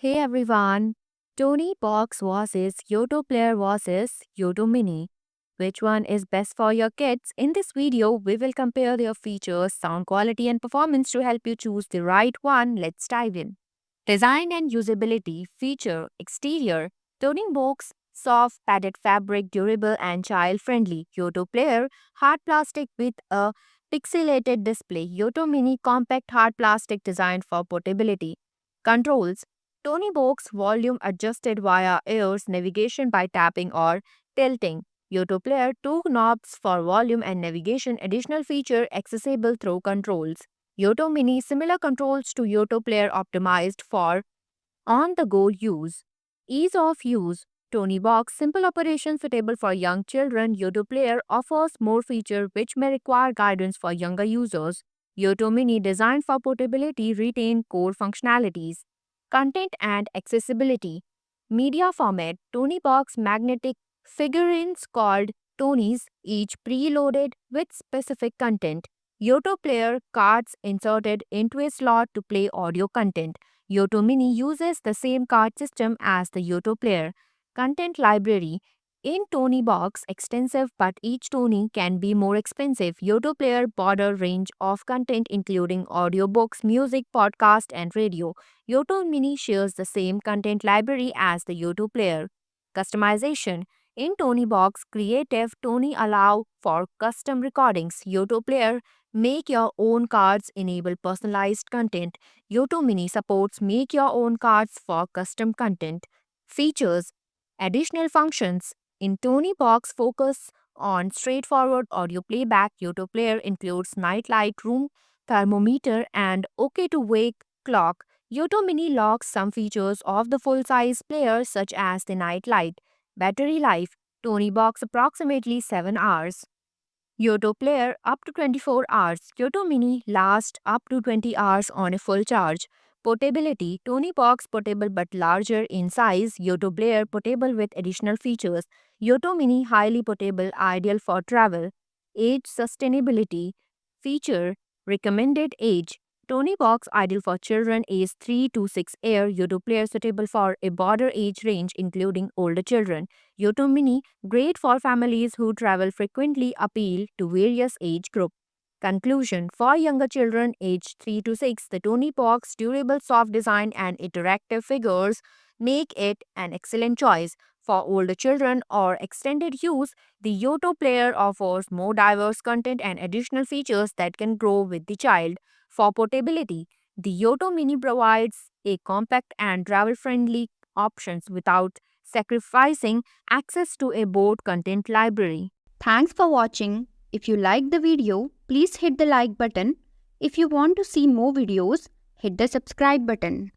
Hey everyone, Tony Box versus Yoto Player versus Yoto Mini. Which one is best for your kids? In this video, we will compare their features, sound quality, and performance to help you choose the right one. Let's dive in. Design and usability feature exterior toning box, soft padded fabric, durable and child friendly. Yoto Player hard plastic with a pixelated display. Yoto Mini compact hard plastic designed for portability. Controls Tony Box volume adjusted via ears, navigation by tapping or tilting. Yoto Player two knobs for volume and navigation, additional feature accessible through controls. Yoto Mini similar controls to Yoto Player optimized for on the go use. Ease of use Tony Box simple operation suitable for young children. Yoto Player offers more feature which may require guidance for younger users. Yoto Mini designed for portability retain core functionalities. Content and accessibility. Media format Tony Box magnetic figurines called Tonys, each preloaded with specific content. Yoto Player cards inserted into a slot to play audio content. Yoto Mini uses the same card system as the Yoto Player. Content library in Tony Box extensive but each Tony can be more expensive. Yoto Player broader range of content including audiobooks, music, podcast and radio. Yoto Mini shares the same content library as the Yoto Player. Customization in Tony Box Creative Tony allow for custom recordings. Yoto Player make your own cards enable personalized content. Yoto Mini supports make your own cards for custom content. Features Additional functions in Tony Box focus on straightforward audio playback. Yoto Player includes night light, room thermometer, and OK to wake clock. Yoto Mini locks some features of the full-size player such as the night light. Battery life Tony Box approximately 7 hours. Yoto Player up to 24 hours. Yoto Mini lasts up to 20 hours on a full charge. Portability Tony Box portable but larger in size. Yoto Player portable with additional features. Yoto Mini highly portable, ideal for travel. Age sustainability feature recommended age. Tony Box ideal for children aged 3 to 6 year. Yoto Player suitable for a broader age range including older children. Yoto Mini great for families who travel frequently, appeal to various age groups. Conclusion For younger children aged 3 to 6, the Tony Box durable soft design and interactive figures make it an excellent choice. For older children or extended use, the Yoto Player offers more diverse content and additional features that can grow with the child. For portability, the Yoto Mini provides a compact and travel-friendly options without sacrificing access to a broad content library. Thanks for watching. If you liked the video, please hit the like button. If you want to see more videos, hit the subscribe button.